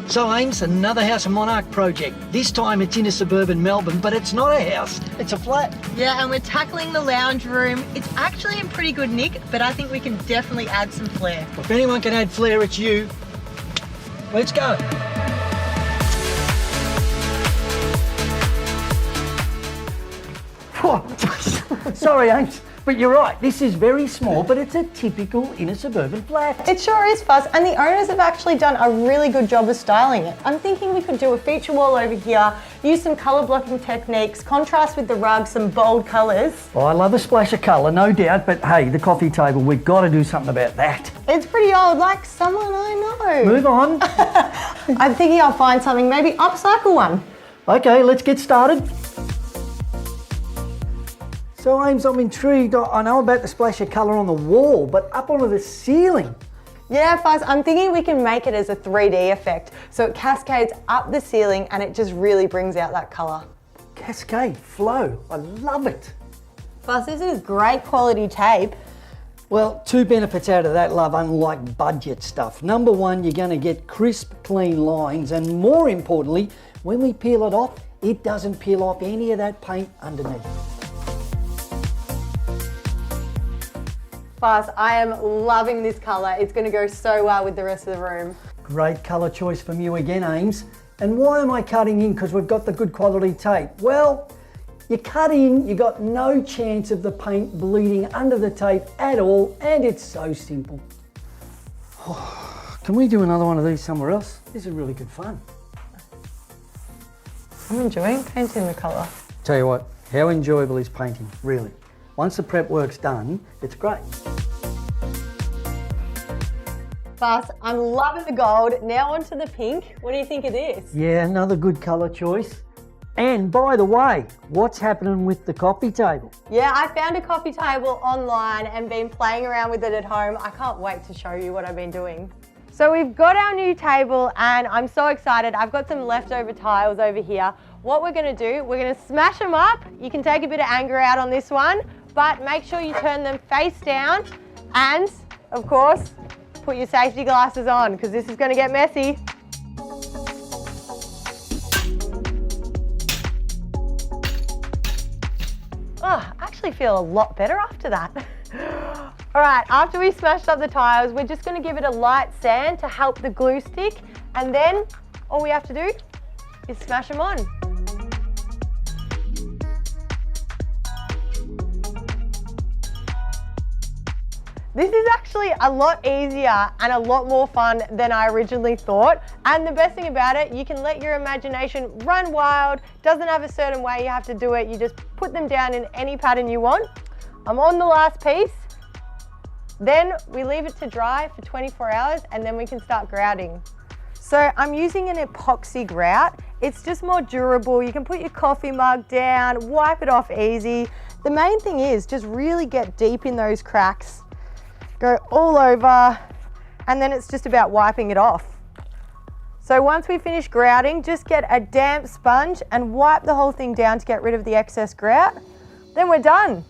So Ames, another House of Monarch project. This time it's in a suburban Melbourne, but it's not a house, it's a flat. Yeah, and we're tackling the lounge room. It's actually in pretty good nick, but I think we can definitely add some flair. If anyone can add flair, it's you. Let's go. Sorry, Ames, but you're right. This is very small, but it's a typical inner suburban flat. It sure is, Fuzz, and the owners have actually done a really good job of styling it. I'm thinking we could do a feature wall over here, use some colour blocking techniques, contrast with the rug, some bold colours. Oh, I love a splash of colour, no doubt, but hey, the coffee table, we've got to do something about that. It's pretty old, like someone I know. Move on. I'm thinking I'll find something, maybe upcycle one. Okay, let's get started. So Ames, I'm intrigued. I know about the splash of colour on the wall, but up onto the ceiling. Yeah, Fuzz, I'm thinking we can make it as a 3D effect. So it cascades up the ceiling and it just really brings out that colour. Cascade, flow, I love it. Fuzz, this is great quality tape. Well, two benefits out of that, love, unlike budget stuff. Number one, you're going to get crisp, clean lines, and more importantly, when we peel it off, it doesn't peel off any of that paint underneath. Fuzz, I am loving this colour. It's going to go so well with the rest of the room. Great colour choice from you again, Ames. And why am I cutting in? Because we've got the good quality tape. Well, you cut in, you got no chance of the paint bleeding under the tape at all, and it's so simple. Oh, can we do another one of these somewhere else? This is really good fun. I'm enjoying painting the colour. Tell you what, how enjoyable is painting, really? Once the prep work's done, it's great. Fuzz, I'm loving the gold. Now onto the pink. What do you think of this? Yeah, another good colour choice. And by the way, what's happening with the coffee table? Yeah, I found a coffee table online and been playing around with it at home. I can't wait to show you what I've been doing. So we've got our new table and I'm so excited. I've got some leftover tiles over here. What we're gonna do, we're gonna smash them up. You can take a bit of anger out on this one, but make sure you turn them face down and, of course, put your safety glasses on because this is gonna get messy. Oh, I actually feel a lot better after that. All right, after we smashed up the tiles, we're just gonna give it a light sand to help the glue stick, and then all we have to do is smash them on. This is actually a lot easier and a lot more fun than I originally thought. And the best thing about it, you can let your imagination run wild. Doesn't have a certain way you have to do it. You just put them down in any pattern you want. I'm on the last piece. Then we leave it to dry for 24 hours and then we can start grouting. So I'm using an epoxy grout. It's just more durable. You can put your coffee mug down, wipe it off easy. The main thing is just really get deep in those cracks. Go all over, and then it's just about wiping it off. So once we finish grouting, just get a damp sponge and wipe the whole thing down to get rid of the excess grout. Then we're done.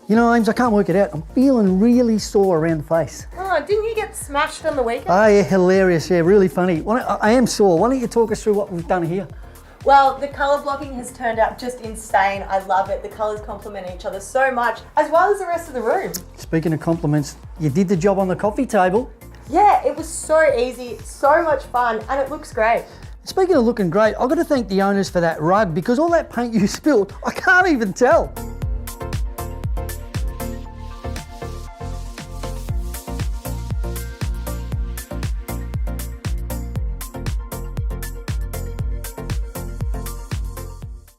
You know, Ames, I can't work it out. I'm feeling really sore around the face. Oh, didn't you get smashed on the weekend? Oh yeah, hilarious, yeah, really funny. I am sore. Why don't you talk us through what we've done here? Well, the colour blocking has turned out just insane. I love it. The colours complement each other so much, as well as the rest of the room. Speaking of compliments, you did the job on the coffee table. Yeah, it was so easy, so much fun, and it looks great. Speaking of looking great, I've got to thank the owners for that rug because all that paint you spilled, I can't even tell.